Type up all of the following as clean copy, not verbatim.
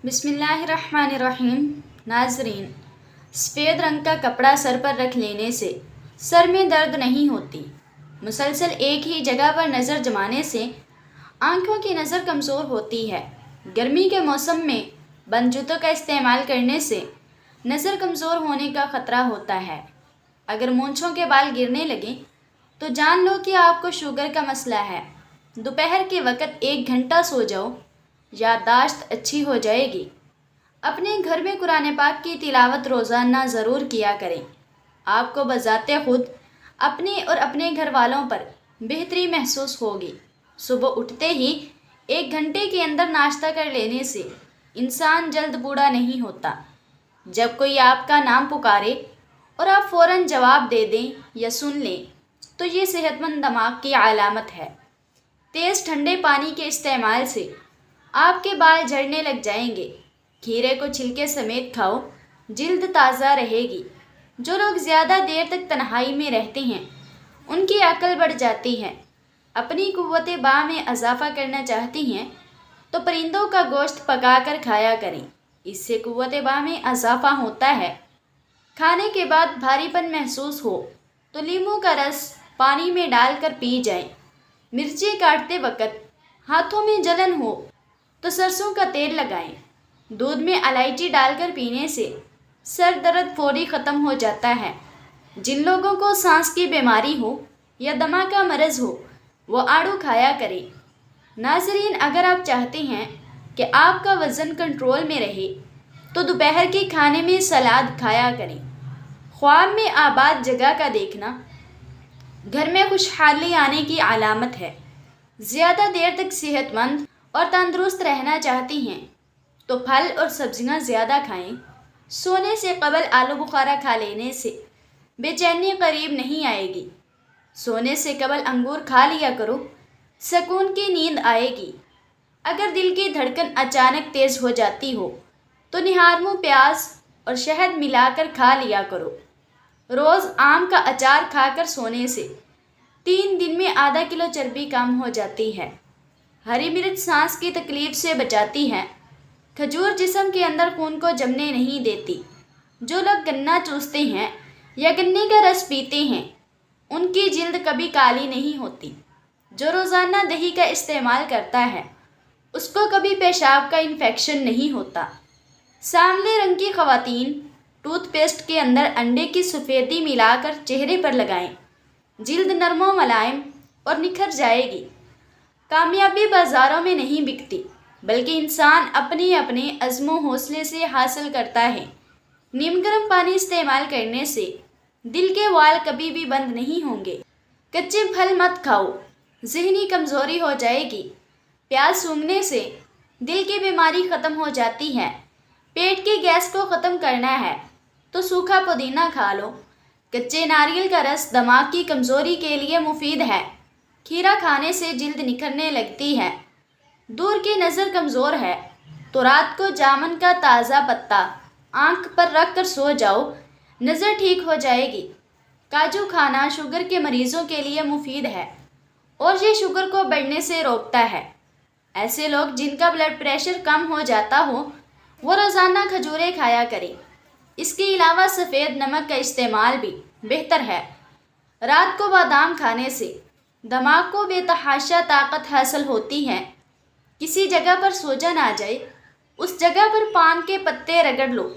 بسم اللہ الرحمن الرحیم۔ ناظرین، سفید رنگ کا کپڑا سر پر رکھ لینے سے سر میں درد نہیں ہوتی۔ مسلسل ایک ہی جگہ پر نظر جمانے سے آنکھوں کی نظر کمزور ہوتی ہے۔ گرمی کے موسم میں بند جوتوں کا استعمال کرنے سے نظر کمزور ہونے کا خطرہ ہوتا ہے۔ اگر مونچھوں کے بال گرنے لگیں تو جان لو کہ آپ کو شوگر کا مسئلہ ہے۔ دوپہر کے وقت 1 گھنٹہ سو جاؤ، یادداشت اچھی ہو جائے گی۔ اپنے گھر میں قرآن پاک کی تلاوت روزانہ ضرور کیا کریں۔ آپ کو بذات خود اپنے اور اپنے گھر والوں پر بہتری محسوس ہوگی۔ صبح اٹھتے ہی 1 گھنٹے کے اندر ناشتہ کر لینے سے انسان جلد بوڑھا نہیں ہوتا۔ جب کوئی آپ کا نام پکارے اور آپ فوراً جواب دے دیں یا سن لیں تو یہ صحت مند دماغ کی علامت ہے۔ تیز ٹھنڈے پانی کے استعمال سے آپ کے بال جھڑنے لگ جائیں گے۔ کھیرے کو چھلکے سمیت کھاؤ، جلد تازہ رہے گی۔ جو لوگ زیادہ دیر تک تنہائی میں رہتے ہیں ان کی عقل بڑھ جاتی ہے۔ اپنی قوت باہ میں اضافہ کرنا چاہتی ہیں تو پرندوں کا گوشت پکا کر کھایا کریں، اس سے قوت باہ میں اضافہ ہوتا ہے۔ کھانے کے بعد بھاری پن محسوس ہو تو لیموں کا رس پانی میں ڈال کر پی جائیں۔ مرچیں کاٹتے وقت ہاتھوں میں جلن ہو تو سرسوں کا تیل لگائیں۔ دودھ میں الائچی ڈال کر پینے سے سر درد فوری ختم ہو جاتا ہے۔ جن لوگوں کو سانس کی بیماری ہو یا دمہ کا مرض ہو وہ آڑو کھایا کریں۔ ناظرین، اگر آپ چاہتے ہیں کہ آپ کا وزن کنٹرول میں رہے تو دوپہر کے کھانے میں سلاد کھایا کریں۔ خواب میں آباد جگہ کا دیکھنا گھر میں خوشحالی آنے کی علامت ہے۔ زیادہ دیر تک صحت مند اور تندرست رہنا چاہتی ہیں تو پھل اور سبزیاں زیادہ کھائیں۔ سونے سے قبل آلو بخارا کھا لینے سے بے چینی قریب نہیں آئے گی۔ سونے سے قبل انگور کھا لیا کرو، سکون کی نیند آئے گی۔ اگر دل کی دھڑکن اچانک تیز ہو جاتی ہو تو نہارمو پیاز اور شہد ملا کر کھا لیا کرو۔ روز آم کا اچار کھا کر سونے سے 3 دن میں ½ کلو چربی کم ہو جاتی ہے۔ ہری مرچ سانس کی تکلیف سے بچاتی ہے۔ کھجور جسم کے اندر خون کو جمنے نہیں دیتی۔ جو لوگ گنا چوستے ہیں یا گنے کا رس پیتے ہیں ان کی جلد کبھی کالی نہیں ہوتی۔ جو روزانہ دہی کا استعمال کرتا ہے اس کو کبھی پیشاب کا انفیکشن نہیں ہوتا۔ سانولے رنگ کی خواتین ٹوتھ پیسٹ کے اندر انڈے کی سفیدی ملا کر چہرے پر لگائیں، جلد نرم و ملائم اور نکھر جائے گی۔ کامیابی بازاروں میں نہیں بکتی بلکہ انسان اپنے اپنے عزم و حوصلے سے حاصل کرتا ہے۔ نیم گرم پانی استعمال کرنے سے دل کے وال کبھی بھی بند نہیں ہوں گے۔ کچے پھل مت کھاؤ، ذہنی کمزوری ہو جائے گی۔ پیاز سونگھنے سے دل کی بیماری ختم ہو جاتی ہے۔ پیٹ کی گیس کو ختم کرنا ہے تو سوکھا پودینہ کھا لو۔ کچے ناریل کا رس دماغ کی کمزوری کے لیے مفید ہے۔ کھیرا کھانے سے جلد نکھرنے لگتی ہے۔ دور کی نظر کمزور ہے تو رات کو جامن کا تازہ پتا آنکھ پر رکھ کر سو جاؤ، نظر ٹھیک ہو جائے گی۔ کاجو کھانا شوگر کے مریضوں کے لیے مفید ہے اور یہ شوگر کو بڑھنے سے روکتا ہے۔ ایسے لوگ جن کا بلڈ پریشر کم ہو جاتا ہو وہ روزانہ کھجوریں کھایا کریں۔ اس کے علاوہ سفید نمک کا استعمال بھی بہتر ہے۔ رات کو بادام کھانے سے دماغ کو بے تحاشا طاقت حاصل ہوتی ہے۔ کسی جگہ پر سوجن آ جائے اس جگہ پر پان کے پتے رگڑ لو،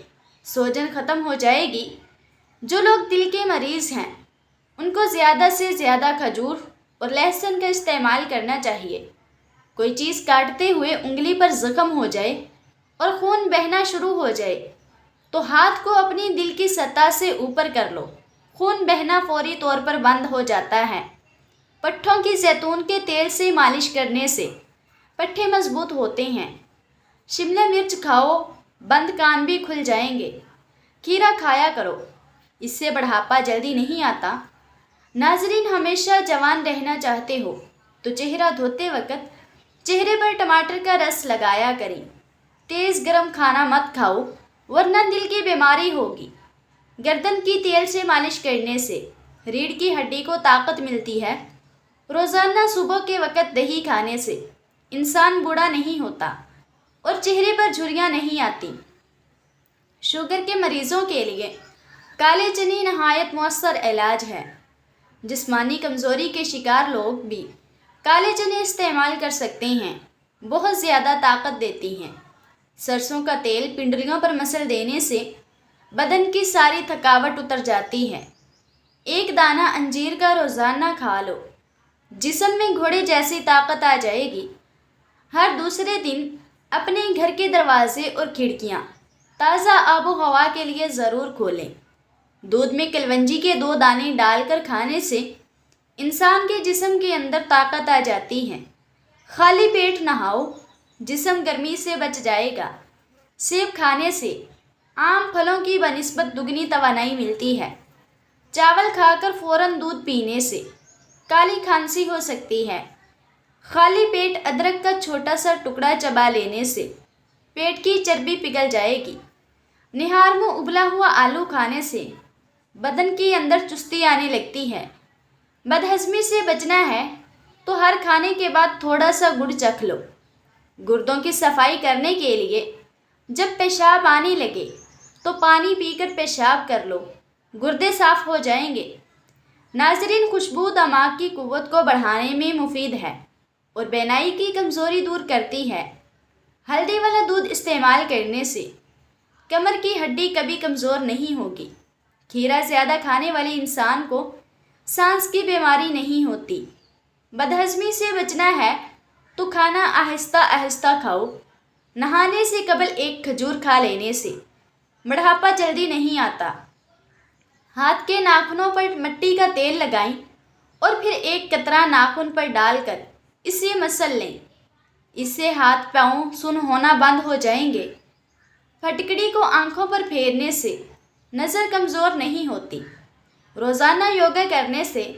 سوجن ختم ہو جائے گی۔ جو لوگ دل کے مریض ہیں ان کو زیادہ سے زیادہ کھجور اور لہسن کا استعمال کرنا چاہیے۔ کوئی چیز کاٹتے ہوئے انگلی پر زخم ہو جائے اور خون بہنا شروع ہو جائے تو ہاتھ کو اپنی دل کی سطح سے اوپر کر لو، خون بہنا فوری طور پر بند ہو جاتا ہے۔ پٹھوں کی زیتون کے تیل سے مالش کرنے سے پٹھے مضبوط ہوتے ہیں۔ شملہ مرچ کھاؤ، بند کان بھی کھل جائیں گے۔ کھیرا کھایا کرو، اس سے بڑھاپا جلدی نہیں آتا۔ ناظرین، ہمیشہ جوان رہنا چاہتے ہو تو چہرہ دھوتے وقت چہرے پر ٹماٹر کا رس لگایا کریں۔ تیز گرم کھانا مت کھاؤ ورنہ دل کی بیماری ہوگی۔ گردن کی تیل سے مالش کرنے سے ریڑھ کی ہڈی کو طاقت ملتی ہے۔ روزانہ صبح کے وقت دہی کھانے سے انسان بوڑھا نہیں ہوتا اور چہرے پر جھریاں نہیں آتی۔ شوگر کے مریضوں کے لیے کالے چنے نہایت مؤثر علاج ہے۔ جسمانی کمزوری کے شکار لوگ بھی کالے چنے استعمال کر سکتے ہیں، بہت زیادہ طاقت دیتی ہیں۔ سرسوں کا تیل پنڈلیوں پر مسل دینے سے بدن کی ساری تھکاوٹ اتر جاتی ہے۔ ایک دانہ انجیر کا روزانہ کھا لو، جسم میں گھوڑے جیسی طاقت آ جائے گی۔ ہر دوسرے دن اپنے گھر کے دروازے اور کھڑکیاں تازہ آب و ہوا کے لیے ضرور کھولیں۔ دودھ میں کلونجی کے 2 دانے ڈال کر کھانے سے انسان کے جسم کے اندر طاقت آ جاتی ہے۔ خالی پیٹ نہاؤ، جسم گرمی سے بچ جائے گا۔ سیب کھانے سے عام پھلوں کی بنسبت دگنی توانائی ملتی ہے۔ چاول کھا کر فوراً دودھ پینے سے کالی کھانسی ہو سکتی ہے۔ خالی پیٹ ادرک کا چھوٹا سا ٹکڑا چبا لینے سے پیٹ کی چربی پگھل جائے گی۔ نہار میں ابلا ہوا آلو کھانے سے بدن کے اندر چستی آنے لگتی ہے۔ بدہضمی سے بچنا ہے تو ہر کھانے کے بعد تھوڑا سا گڑ چکھ لو۔ گردوں کی صفائی کرنے کے لیے جب پیشاب آنے لگے تو پانی پی کر پیشاب کر لو، گردے صاف ہو جائیں گے۔ ناظرین، خوشبو دماغ کی قوت کو بڑھانے میں مفید ہے اور بینائی کی کمزوری دور کرتی ہے۔ ہلدی والا دودھ استعمال کرنے سے کمر کی ہڈی کبھی کمزور نہیں ہوگی۔ کھیرا زیادہ کھانے والے انسان کو سانس کی بیماری نہیں ہوتی۔ بدہضمی سے بچنا ہے تو کھانا آہستہ آہستہ کھاؤ۔ نہانے سے قبل ایک کھجور کھا لینے سے بڑھاپا جلدی نہیں آتا۔ ہاتھ کے ناخنوں پر مٹی کا تیل لگائیں اور پھر ایک قطرہ ناخن پر ڈال کر اسے مسل لیں۔ اس سے ہاتھ پاؤں سن ہونا بند ہو جائیں گے۔ پھٹکڑی کو آنکھوں پر پھیرنے سے نظر کمزور نہیں ہوتی۔ روزانہ یوگا کرنے سے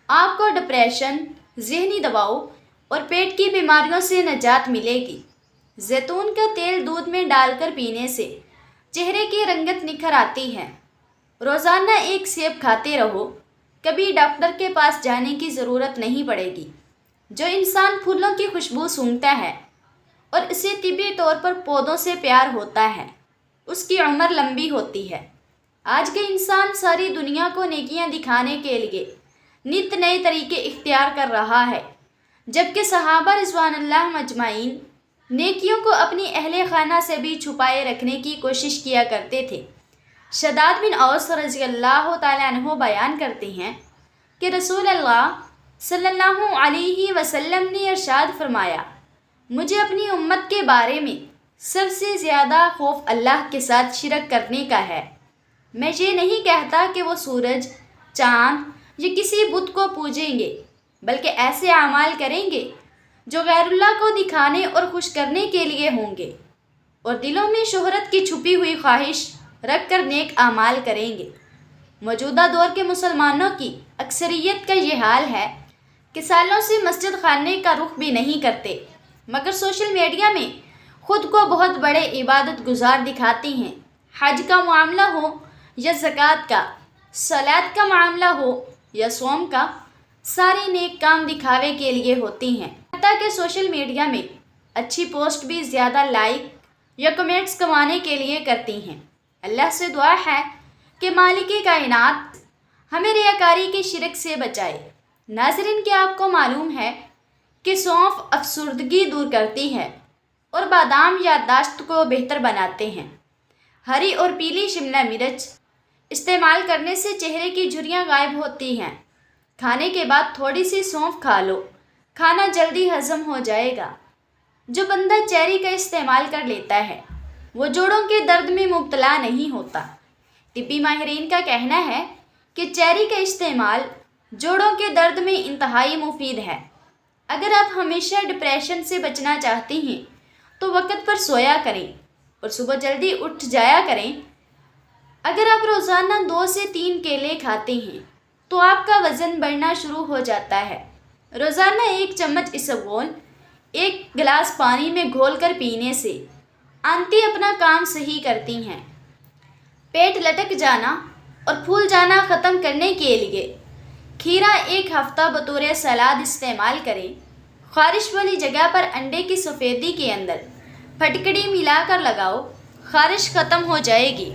آپ کو ڈپریشن، ذہنی دباؤ اور پیٹ کی بیماریوں سے نجات ملے گی۔ زیتون کا تیل دودھ میں ڈال کر پینے سے چہرے کی رنگت نکھر آتی ہے۔ روزانہ ایک سیب کھاتے رہو، کبھی ڈاکٹر کے پاس جانے کی ضرورت نہیں پڑے گی۔ جو انسان پھولوں کی خوشبو سونگھتا ہے اور اسے طبی طور پر پودوں سے پیار ہوتا ہے، اس کی عمر لمبی ہوتی ہے۔ آج کے انسان ساری دنیا کو نیکیاں دکھانے کے لیے نت نئے طریقے اختیار کر رہا ہے، جبکہ صحابہ رضوان اللہ مجمعین نیکیوں کو اپنی اہل خانہ سے بھی چھپائے رکھنے کی کوشش کیا کرتے تھے۔ شداد بن اوس رضی اللہ تعالیٰ عنہ بیان کرتے ہیں کہ رسول اللہ صلی اللہ علیہ وسلم نے ارشاد فرمایا، مجھے اپنی امت کے بارے میں سب سے زیادہ خوف اللہ کے ساتھ شرک کرنے کا ہے۔ میں یہ نہیں کہتا کہ وہ سورج، چاند یا کسی بت کو پوجیں گے، بلکہ ایسے اعمال کریں گے جو غیر اللہ کو دکھانے اور خوش کرنے کے لیے ہوں گے، اور دلوں میں شہرت کی چھپی ہوئی خواہش رکھ کر نیک اعمال کریں گے۔ موجودہ دور کے مسلمانوں کی اکثریت کا یہ حال ہے کہ سالوں سے مسجد خانے کا رخ بھی نہیں کرتے، مگر سوشل میڈیا میں خود کو بہت بڑے عبادت گزار دکھاتی ہیں۔ حج کا معاملہ ہو یا زکوٰۃ کا، صلاۃ کا معاملہ ہو یا صوم کا، سارے نیک کام دکھاوے کے لیے ہوتی ہیں۔ حتیٰ کہ سوشل میڈیا میں اچھی پوسٹ بھی زیادہ لائک یا کمنٹس کمانے کے لیے کرتی ہیں۔ اللہ سے دعا ہے کہ مالک کائنات ہمیں ریاکاری کے شرک سے بچائے۔ ناظرین، کیا آپ کو معلوم ہے کہ سونف افسردگی دور کرتی ہے اور بادام یادداشت کو بہتر بناتے ہیں؟ ہری اور پیلی شملہ مرچ استعمال کرنے سے چہرے کی جھریاں غائب ہوتی ہیں۔ کھانے کے بعد تھوڑی سی سونف کھا لو، کھانا جلدی ہضم ہو جائے گا۔ جو بندہ چیری کا استعمال کر لیتا ہے وہ جوڑوں کے درد میں مبتلا نہیں ہوتا۔ طبی ماہرین کا کہنا ہے کہ چیری کا استعمال جوڑوں کے درد میں انتہائی مفید ہے۔ اگر آپ ہمیشہ ڈپریشن سے بچنا چاہتے ہیں تو وقت پر سویا کریں اور صبح جلدی اٹھ جایا کریں۔ اگر آپ روزانہ 2 سے 3 کیلے کھاتے ہیں تو آپ کا وزن بڑھنا شروع ہو جاتا ہے۔ روزانہ 1 چمچ اسبگول 1 گلاس پانی میں گھول کر پینے سے آنتیں اپنا کام صحیح کرتی ہیں۔ پیٹ لٹک جانا اور پھول جانا ختم کرنے کے لیے کھیرا 1 ہفتہ بطور سلاد استعمال کریں۔ خارش والی جگہ پر انڈے کی سفیدی کے اندر پھٹکڑی ملا کر لگاؤ، خارش ختم ہو جائے گی۔